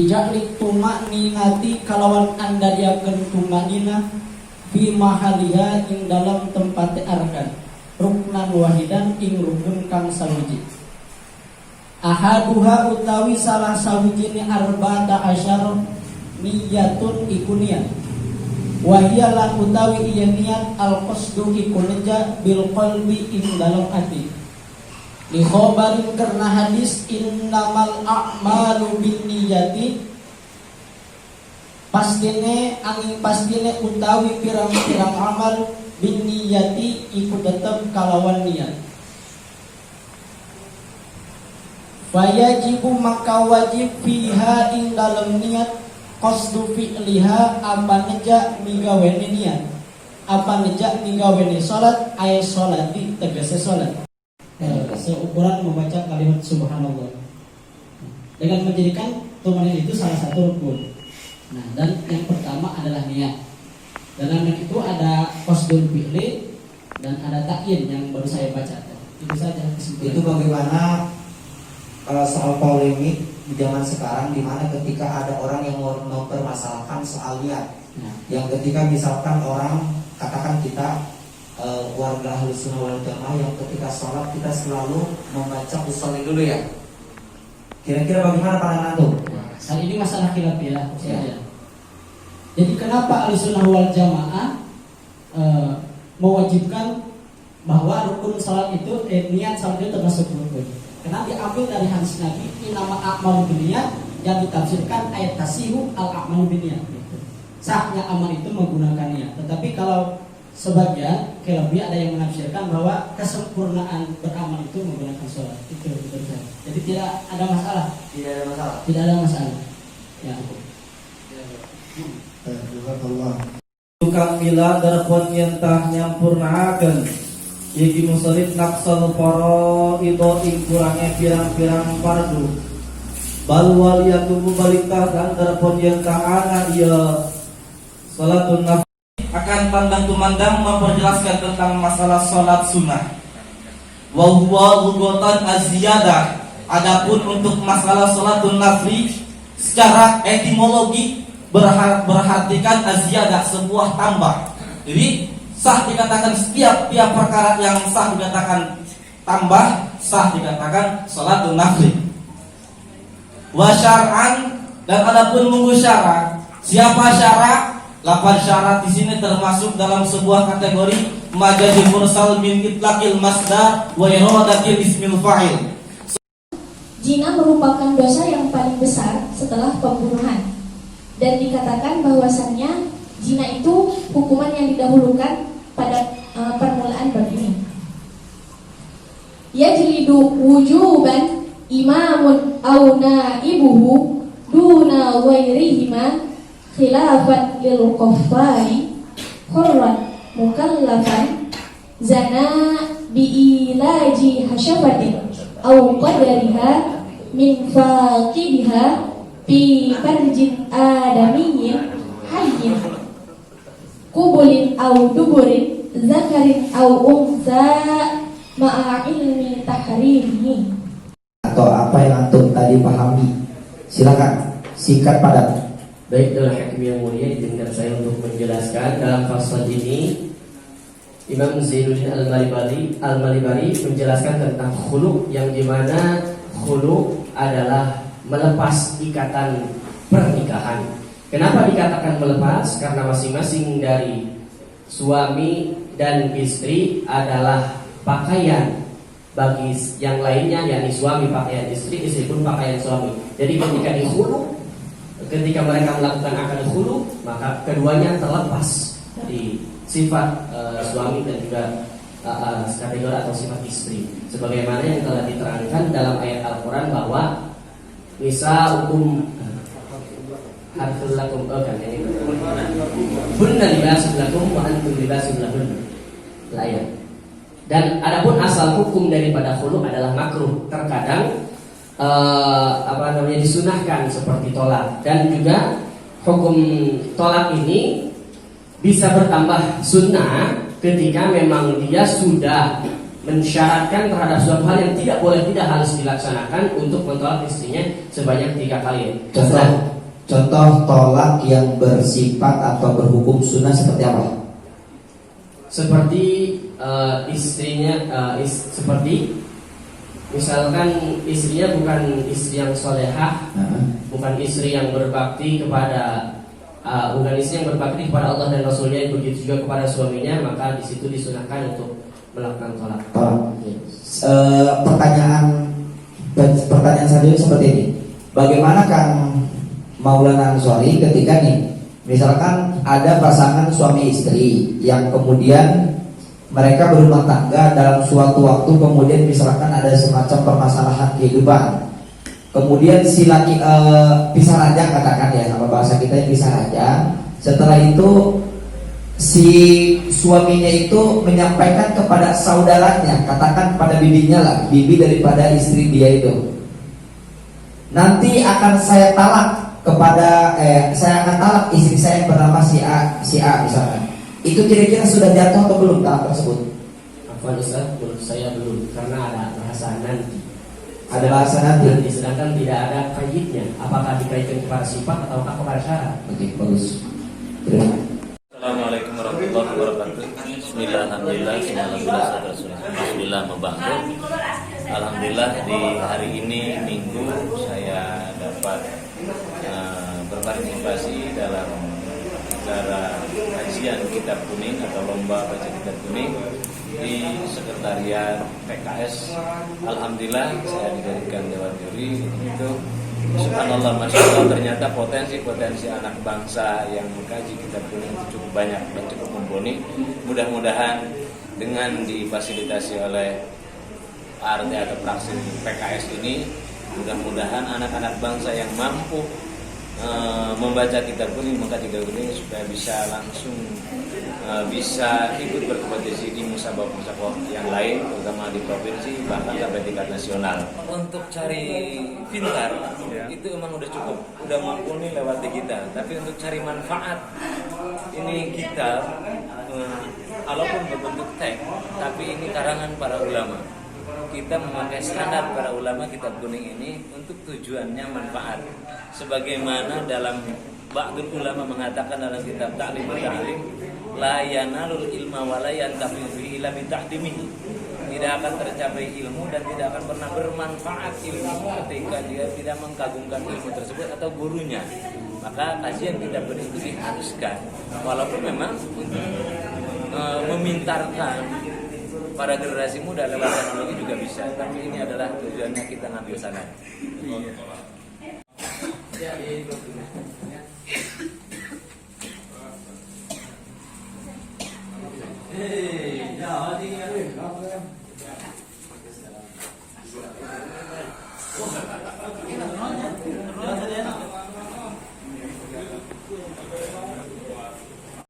bijak tumak ninati kalawan anda diakan tumak nina fi mahaliha ing dalam tempat arkan ruknan wahidan ing rukun kang sawiji. Ahaduha utawi salah sawijine arba'ata asyara niyatun ikunian wahia lan utawi iya niat al-qasdu ikuneja bil qalbi ing dalam hati li khobarin karena hadis innamal a'malu bin niyati pastine angin pastine utawi pirang-pirang amal bin niyati iku tetep kalawan niat. Fayajibu maka wajib fiha ing dalam niat qasdu fi'liha apa neja migawene niat apa neja migawene salat ay salati tegese salat. Seukuran membaca kalimat subhanallah dengan menjadikan tumanin itu salah satu rukun. Nah, dan yang pertama adalah niat. Dalam niat itu ada qasdul fi'li dan ada ta'yin yang baru saya baca. Itu saja kesimpulan. Itu bagaimana soal polemik di zaman sekarang, di mana ketika ada orang yang mempermasalahkan soal niat, yang ketika misalkan orang katakan kita warga Ahlus Sunnah wal Jamaah yang ketika sholat kita selalu membaca usolli dulu ya. Kira-kira bagaimana pandangan antum? Hal ini masalah khilafiyah ya. Jadi kenapa Ahlus Sunnah wal Jamaah mewajibkan bahwa rukun sholat itu niat sholat itu termasuk rukun? Karena diambil dari hadis Nabi inama a'malu binniyat yang ditafsirkan ayat tasihu al-a'malu binniyat. Sahnya amal itu menggunakan niat. Tetapi kalau sebagian khilafiyah ada yang menafsirkan bahwa kesempurnaan beramal itu menggunakan sholat. Itu betul saja. Jadi tidak ada masalah. Tidak ada masalah. Tidak ada masalah. Ya. Tukang mila darpon yentah nyampurnaaken yagi musolid naksal poro itu ing kurangnya pirang-pirang fardu bal waliyatubu balikah dan darpon yentah ana iya salatun nafsi akan pandang tumandang memperjelaskan tentang masalah salat sunnah wa huwa lugotan az-ziyadah. Adapun untuk masalah salatun nafli secara etimologi berartikan az-ziyadah, sebuah tambah. Jadi sah dikatakan setiap perkara yang sah dikatakan tambah, sah dikatakan salatun nafli. Wa syar'an, dan adapun munggu syarat. Siapa syarat? Lafaz syarat di sini termasuk dalam sebuah kategori majazul mursal min itlaqil masdar wa iradatil ismil fa'il. Zina merupakan dosa yang paling besar setelah pembunuhan, dan dikatakan bahwasannya zina itu hukuman yang didahulukan pada permulaan bab ini. Yajlidu wujuban imamun aw naibuhu duna ghairihima khilafan lil kuffari hurran mukallafan zana biilaji hasyafatin aw qadariha min faqidiha fi farjin adamiyyin hayyin kubulin au duburin zakarin au unsa ma'a ilmi tahrimihi. Atau apa yang antum tadi pahami, silakan singkat padat. Baik, dalam hakim yang mulia izinkan saya untuk menjelaskan dalam fasal ini Imam Zainuddin Al-Malibari menjelaskan tentang khulu, yang dimana khulu adalah melepas ikatan pernikahan. Kenapa dikatakan melepas? Karena masing-masing dari suami dan istri adalah pakaian bagi yang lainnya, yakni suami pakaian istri, istri pun pakaian suami. Jadi ketika dihulu, ketika mereka melakukan akad khulu, maka keduanya terlepas dari sifat suami dan juga kategori atau sifat istri. Sebagaimana yang telah diterangkan dalam ayat Al-Quran bahwa nisa'ukum harful lakum kan ini hunna libasun lakum wa antum libasun lahun. Dan adapun asal hukum daripada khulu adalah makruh. Terkadang disunahkan seperti tolak, dan juga hukum tolak ini bisa bertambah sunnah ketika memang dia sudah mensyaratkan terhadap suatu hal yang tidak boleh, tidak harus dilaksanakan untuk mentolak istrinya sebanyak 3 kali. Contoh tolak yang bersifat atau berhukum sunnah seperti apa? Seperti seperti misalkan istrinya bukan istri yang solehah, bukan istri yang berbakti kepada bukan istri yang berbakti kepada Allah dan Rasulnya, begitu juga kepada suaminya, maka di situ disunahkan untuk melakukan tolak. Pertanyaan selanjutnya seperti ini. Bagaimana Kang Maulana Ansori ketika nih, misalkan ada pasangan suami istri yang kemudian mereka berumah tangga dalam suatu waktu, kemudian misalkan ada semacam permasalahan kehidupan, kemudian si laki pisah raja, katakan ya, nama bahasa kita pisah raja. Setelah itu si suaminya itu menyampaikan kepada saudaranya, katakan pada bibinya lah, bibi daripada istri dia itu, nanti akan saya talak kepada saya akan talak istri saya yang bernama si A misalkan. Itu kira-kira sudah jatuh atau belum talak tersebut? Afwan Ustaz, menurut saya belum, karena ada bahasa nanti. Ada bahasa nanti. Sedangkan tidak ada kaitnya, apakah dikaitkan kepada sifat ataukah kepada syarat. Oke, bagus. Terima kasih. Assalamualaikum warahmatullahi wabarakatuh. Bismillah, alhamdulillah, bismillah, alhamdulillah di hari ini Minggu saya dapat berpartisipasi dalam acara kajian kitab kuning atau lomba baca kitab kuning di sekretariat PKS. Alhamdulillah saya dijadikan dewan juri. Itu subhanallah, masya Allah, ternyata potensi anak bangsa yang mengkaji kitab kuning itu cukup banyak dan cukup mumpuni. Mudah-mudahan dengan difasilitasi oleh ART atau praksi PKS ini, mudah-mudahan anak-anak bangsa yang mampu membaca kitab kuning, mengkaji kitab kuning, supaya bisa langsung bisa ikut berkompetisi di musabaqah yang lain, terutama di provinsi, bahkan sampai tingkat nasional. Untuk cari pintar itu emang udah cukup, udah mumpuni lewati kita. Tapi untuk cari manfaat, ini kita walaupun berbentuk teks, tapi ini karangan para ulama. Kita memakai standar para ulama kitab kuning ini untuk tujuannya manfaat. Sebagaimana dalam ba'dul ulama mengatakan dalam kitab Ta'lim wa Ta'lim, la yanalul ilma wa la yantafi'u bihi illa bi ta'dimihi. Tidak akan tercapai ilmu dan tidak akan pernah bermanfaat ilmu ketika dia tidak mengkagumkan ilmu tersebut atau gurunya. Maka kajian kitab kuning itu diharuskan, walaupun memang untuk memintarkan para generasi muda lewat teknologi juga bisa, tapi ini adalah tujuannya kita ngambil sana.